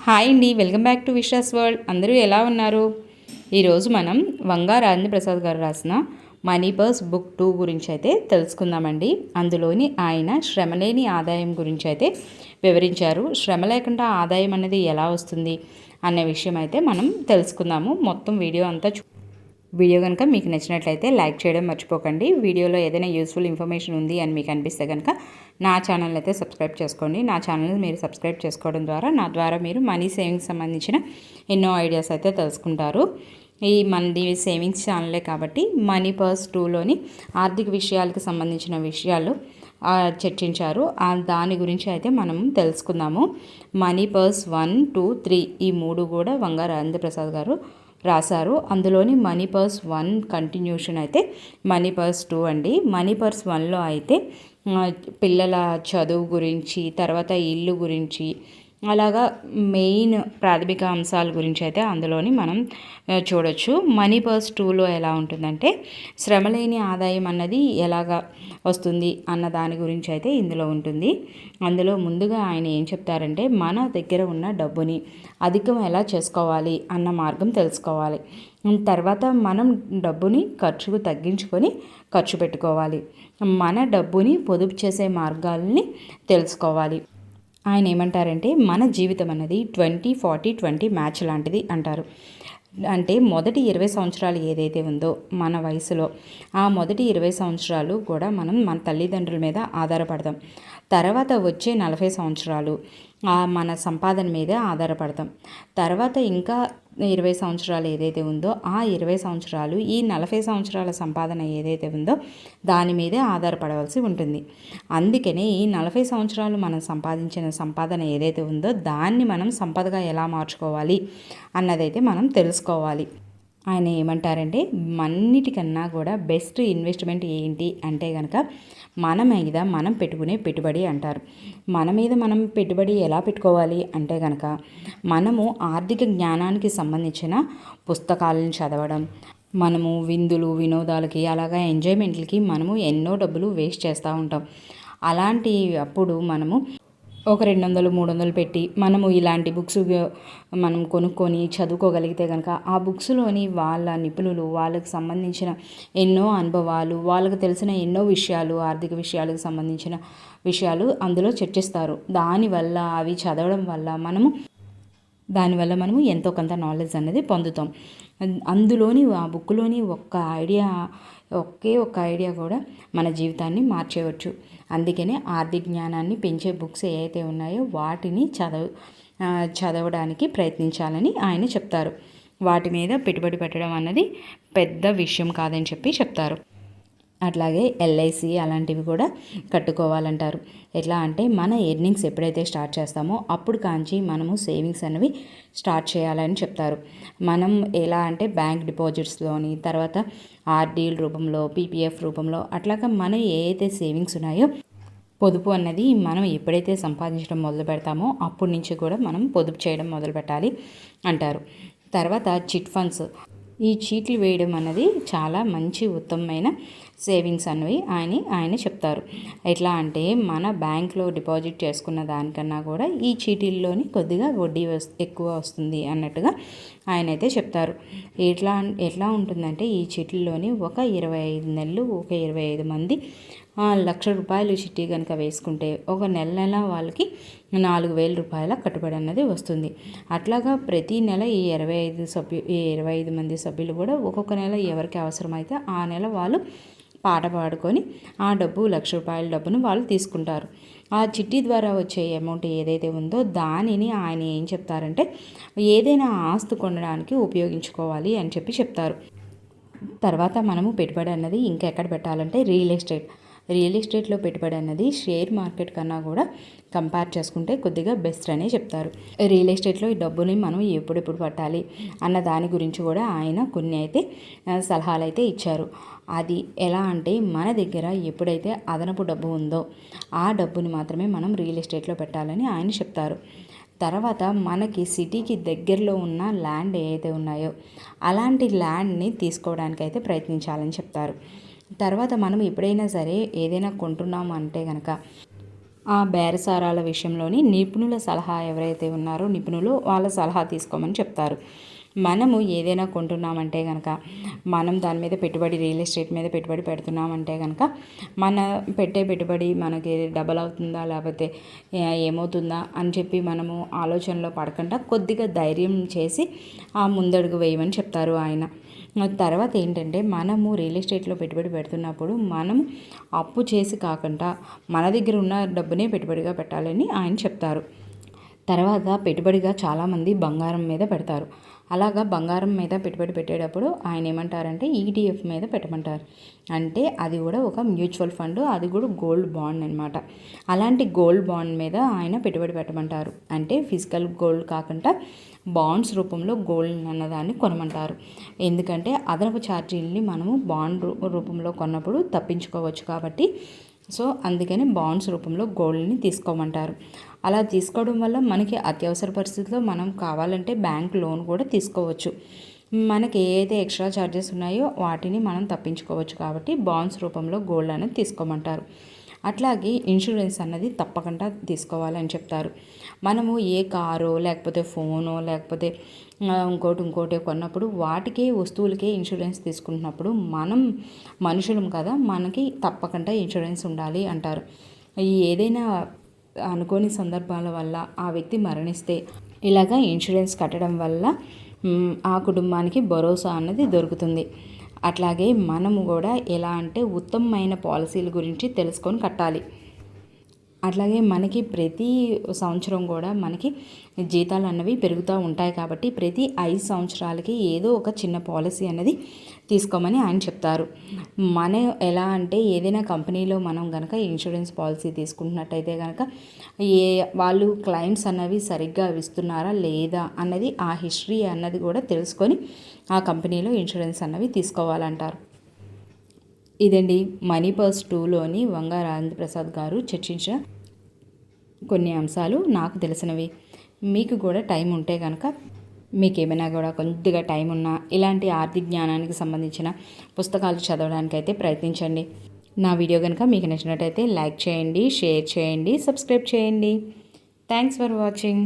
Hi అండి, welcome back to Vishwas world. అందరూ ఎలా ఉన్నారు? ఈరోజు మనం వంగా రాజేంద్ర ప్రసాద్ గారు రాసిన మనీ పర్స్ బుక్ 2 గురించి అయితే తెలుసుకుందామండి. అందులోని ఆయన శ్రమలేని ఆదాయం గురించి అయితే వివరించారు. శ్రమ లేకుండా ఆదాయం అనేది ఎలా వస్తుంది అనే విషయం అయితే మనం తెలుసుకుందాము. మొత్తం వీడియో కనుక మీకు నచ్చినట్లయితే లైక్ చేయడం మర్చిపోకండి. వీడియోలో ఏదైనా యూస్ఫుల్ ఇన్ఫర్మేషన్ ఉంది అని మీకు అనిపిస్తే కనుక నా ఛానల్ అయితే సబ్స్క్రైబ్ చేసుకోండి. నా ఛానల్ మీరు సబ్స్క్రైబ్ చేసుకోవడం ద్వారా నా ద్వారా మీరు మనీ సేవింగ్స్ సంబంధించిన ఎన్నో ఐడియాస్ అయితే తెలుసుకుంటారు. ఈ మనది సేవింగ్స్ ఛానలే కాబట్టి మనీ పర్స్ 2లోని ఆర్థిక విషయాలకు సంబంధించిన విషయాలు చర్చించారు. దాని గురించి అయితే మనం తెలుసుకుందాము. మనీ పర్స్ 1, 2, 3 ఈ 3 కూడా వంగా రాజేంద్ర ప్రసాద్ గారు రాశారు. అందులోని మనీ పర్స్ 1 కంటిన్యూషన్ అయితే మనీ పర్స్ 2 అండి. మనీ పర్స్ 1లో అయితే పిల్లల చదువు గురించి, తర్వాత ఇల్లు గురించి, అలాగా మెయిన్ ప్రాథమిక అంశాల గురించి అయితే అందులోని మనం చూడొచ్చు. మనీ పర్స్ 2లో ఎలా ఉంటుందంటే శ్రమలేని ఆదాయం అన్నది ఎలాగా వస్తుంది అన్న దాని గురించి అయితే ఇందులో ఉంటుంది. అందులో ముందుగా ఆయన ఏం చెప్తారంటే మన దగ్గర ఉన్న డబ్బుని అధికం ఎలా చేసుకోవాలి అన్న మార్గం తెలుసుకోవాలి. తర్వాత మనం డబ్బుని ఖర్చుకు తగ్గించుకొని ఖర్చు పెట్టుకోవాలి. మన డబ్బుని పొదుపు చేసే మార్గాలని తెలుసుకోవాలి. ఆయన ఏమంటారంటే మన జీవితం అనేది 20-40-20 మ్యాచ్ లాంటిది అంటారు. అంటే మొదటి 20 సంవత్సరాలు ఏదైతే ఉందో మన వయసులో, ఆ మొదటి 20 సంవత్సరాలు కూడా మనం మన తల్లిదండ్రుల మీద ఆధారపడతాం. తర్వాత వచ్చే 40 సంవత్సరాలు మన సంపాదన మీదే ఆధారపడతాం. తర్వాత ఇంకా 20 సంవత్సరాలు ఏదైతే ఉందో ఆ 20 సంవత్సరాలు ఈ 40 సంవత్సరాల సంపాదన ఏదైతే ఉందో దాని మీదే ఆధారపడవలసి ఉంటుంది. అందుకనే ఈ 40 సంవత్సరాలు మనం సంపాదించిన సంపాదన ఏదైతే ఉందో దాన్ని మనం సంపదగా ఎలా మార్చుకోవాలి అన్నదైతే మనం తెలుసుకోవాలి. ఆయన ఏమంటారంటే అన్నిటికన్నా కూడా బెస్ట్ ఇన్వెస్ట్మెంట్ ఏంటి అంటే కనుక మన మీద మనం పెట్టుకునే పెట్టుబడి అంటారు. మన మీద మనం పెట్టుబడి ఎలా పెట్టుకోవాలి అంటే కనుక మనము ఆర్థిక జ్ఞానానికి సంబంధించిన పుస్తకాలను చదవడం, మనము విందులు వినోదాలకి అలాగా ఎంజాయ్మెంట్లకి మనము ఎన్నో డబ్బులు వేస్ట్ చేస్తూ ఉంటాం. అలాంటి అప్పుడు మనము ఒక 200-300 పెట్టి మనము ఇలాంటి బుక్స్ మనం కొనుక్కొని చదువుకోగలిగితే కనుక ఆ బుక్స్లోని వాళ్ళ నిపుణులు వాళ్ళకి సంబంధించిన ఎన్నో అనుభవాలు, వాళ్ళకు తెలిసిన ఎన్నో విషయాలు, ఆర్థిక విషయాలకు సంబంధించిన విషయాలు అందులో చర్చిస్తారు. అవి చదవడం వల్ల మనము ఎంతో కొంత నాలెడ్జ్ అనేది పొందుతాం. అందులోని ఆ బుక్లోని ఒకే ఒక్క ఐడియా కూడా మన జీవితాన్ని మార్చేయవచ్చు. అందుకనే ఆర్థిక జ్ఞానాన్ని పెంచే బుక్స్ ఏవైతే ఉన్నాయో వాటిని చదవడానికి ప్రయత్నించాలని ఆయన చెప్తారు. వాటి మీద పెట్టుబడి పెట్టడం అన్నది పెద్ద విషయం కాదని చెప్తారు. అట్లాగే ఎల్ఐసి అలాంటివి కూడా కట్టుకోవాలంటారు. ఎట్లా అంటే మన ఎర్నింగ్స్ ఎప్పుడైతే స్టార్ట్ చేస్తామో అప్పుడు కాంచి మనము సేవింగ్స్ అనేవి స్టార్ట్ చేయాలని చెప్తారు. మనం ఎలా అంటే బ్యాంక్ డిపాజిట్స్లోని, తర్వాత ఆర్డీల రూపంలో, పీపీఎఫ్ రూపంలో అట్లాగా మనం ఏవైతే సేవింగ్స్ ఉన్నాయో పొదుపు అన్నది మనం ఎప్పుడైతే సంపాదించడం మొదలు పెడతామో అప్పటి నుంచి కూడా మనం పొదుపు చేయడం మొదలు పెట్టాలి అంటారు. తర్వాత చిట్ ఫండ్స్, ఈ చీట్లు వేయడం అన్నది చాలా మంచి ఉత్తమమైన సేవింగ్స్ అనేవి ఆయన చెప్తారు. ఎట్లా అంటే మన బ్యాంక్లో డిపాజిట్ చేసుకున్న దానికన్నా కూడా ఈ చీటీల్లోని కొద్దిగా వడ్డీ ఎక్కువ వస్తుంది అన్నట్టుగా ఆయన అయితే చెప్తారు. ఎట్లా ఉంటుందంటే ఈ చీటీల్లోని ఒక 25 నెలలు ఒక 25 మంది ₹1,00,000 చిట్టి కనుక వేసుకుంటే ఒక నెల వాళ్ళకి 4,000 రూపాయల కట్టుబడి అన్నది వస్తుంది. అట్లాగా ప్రతి నెల ఈ 25 మంది సభ్యులు కూడా ఒక్కొక్క నెల ఎవరికి అవసరమైతే ఆ నెల వాళ్ళు పాట పాడుకొని ఆ ₹1,00,000 డబ్బును వాళ్ళు తీసుకుంటారు. ఆ చిట్టి ద్వారా వచ్చే అమౌంట్ ఏదైతే ఉందో దానిని ఆయన ఏం చెప్తారంటే ఏదైనా ఆస్తి కొనడానికి ఉపయోగించుకోవాలి అని చెప్తారు. తర్వాత మనము పెట్టుబడి అన్నది ఇంకెక్కడ పెట్టాలంటే రియల్ ఎస్టేట్లో పెట్టుబడి అన్నది షేర్ మార్కెట్ కన్నా కూడా కంపేర్ చేసుకుంటే కొద్దిగా బెస్ట్ అనే చెప్తారు. రియల్ ఎస్టేట్లో ఈ డబ్బుని మనం ఎప్పుడెప్పుడు పట్టాలి అన్న దాని గురించి కూడా ఆయన కొన్ని అయితే సలహాలు అయితే ఇచ్చారు. అది ఎలా అంటే మన దగ్గర ఎప్పుడైతే అదనపు డబ్బు ఉందో ఆ డబ్బుని మాత్రమే మనం రియల్ ఎస్టేట్లో పెట్టాలని ఆయన చెప్తారు. తర్వాత మనకి సిటీకి దగ్గరలో ఉన్న ల్యాండ్ ఏవైతే ఉన్నాయో అలాంటి ల్యాండ్ని తీసుకోవడానికైతే ప్రయత్నించాలని చెప్తారు. తర్వాత మనం ఎప్పుడైనా సరే ఏదైనా కొంటున్నాము అంటే కనుక ఆ బేరసారాల విషయంలోని నిపుణుల సలహా ఎవరైతే ఉన్నారో నిపుణులు వాళ్ళ సలహా తీసుకోమని చెప్తారు. మనము ఏదైనా కొంటున్నామంటే కనుక, మనం దాని మీద పెట్టుబడి రియల్ ఎస్టేట్ మీద పెట్టుబడి పెడుతున్నామంటే కనుక, మన పెట్టే పెట్టుబడి మనకి డబల్ అవుతుందా లేకపోతే ఏమవుతుందా అని చెప్పి మనము ఆలోచనలో పడకుండా కొద్దిగా ధైర్యం చేసి ఆ ముందడుగు వేయమని చెప్తారు ఆయన. తర్వాత ఏంటంటే, మనము రియల్ ఎస్టేట్లో పెట్టుబడి పెడుతున్నప్పుడు మనం అప్పు చేసి కాకుండా మన దగ్గర ఉన్న డబ్బునే పెట్టుబడిగా పెట్టాలని ఆయన చెప్తారు. తర్వాత పెట్టుబడిగా చాలామంది బంగారం మీద పెడతారు. అలాగా బంగారం మీద పెట్టుబడి పెట్టేటప్పుడు ఆయన ఏమంటారంటే ఈటీఎఫ్ మీద పెట్టమంటారు. అంటే అది కూడా ఒక మ్యూచువల్ ఫండ్, అది కూడా గోల్డ్ బాండ్ అనమాట. అలాంటి గోల్డ్ బాండ్ మీద ఆయన పెట్టుబడి పెట్టమంటారు. అంటే ఫిజికల్ గోల్డ్ కాకుండా బాండ్స్ రూపంలో గోల్డ్ అన్నదాన్ని కొనమంటారు. ఎందుకంటే అదనపు ఛార్జీలని మనము బాండ్ రూపంలో కొన్నప్పుడు తప్పించుకోవచ్చు కాబట్టి, సో అందుకని బాండ్స్ రూపంలో గోల్డ్ని తీసుకోమంటారు. అలా తీసుకోవడం వల్ల మనకి అత్యవసర పరిస్థితుల్లో మనం కావాలంటే బ్యాంక్ లోన్ కూడా తీసుకోవచ్చు. మనకి ఏదైతే ఎక్స్ట్రా ఛార్జెస్ ఉన్నాయో వాటిని మనం తప్పించుకోవచ్చు కాబట్టి బాండ్స్ రూపంలో గోల్డ్ అనేది తీసుకోమంటారు. అట్లాగే ఇన్సూరెన్స్ అన్నది తప్పకుండా తీసుకోవాలని చెప్తారు. మనము ఏ కారో లేకపోతే ఫోనో లేకపోతే ఇంకోటి కొన్నప్పుడు వాటికే వస్తువులకే ఇన్సూరెన్స్ తీసుకుంటున్నప్పుడు మనం మనుషులం కదా, మనకి తప్పకుండా ఇన్సూరెన్స్ ఉండాలి అంటారు. ఏదైనా అనుకోని సందర్భాల వల్ల ఆ వ్యక్తి మరణిస్తే ఇలాగా ఇన్సూరెన్స్ కట్టడం వల్ల ఆ కుటుంబానికి భరోసా అన్నది దొరుకుతుంది. అట్లాగే మనము కూడా ఎలా అంటే ఉత్తమమైన పాలసీల గురించి తెలుసుకొని కట్టాలి. అట్లాగే మనకి ప్రతి సంవత్సరం కూడా మనకి జీతాలు అన్నవి పెరుగుతూ ఉంటాయి కాబట్టి ప్రతి 5 సంవత్సరాలకి ఏదో ఒక చిన్న పాలసీ అనేది తీసుకోమని ఆయన చెప్తారు. మన ఎలా అంటే ఏదైనా కంపెనీలో మనం కనుక ఇన్సూరెన్స్ పాలసీ తీసుకుంటున్నట్టయితే కనుక వాళ్ళు క్లైమ్స్ అన్నవి సరిగ్గా ఇస్తున్నారా లేదా అన్నది ఆ హిస్టరీ అన్నది కూడా తెలుసుకొని ఆ కంపెనీలో ఇన్సూరెన్స్ అన్నవి తీసుకోవాలంటారు. ఇదండి మనీ పర్స్ 2లోని వంగ రాజేంద్ర ప్రసాద్ గారు చర్చించిన కొన్ని అంశాలు నాకు తెలిసినవి. మీకు కూడా టైం ఉంటే కనుక, మీకు ఏమైనా కూడా కొద్దిగా టైం ఉన్నా ఇలాంటి ఆర్థిక జ్ఞానానికి సంబంధించిన పుస్తకాలు చదవడానికైతే ప్రయత్నించండి. నా వీడియో కనుక మీకు నచ్చినట్టయితే లైక్ చేయండి, షేర్ చేయండి, సబ్స్క్రైబ్ చేయండి. Thanks for watching.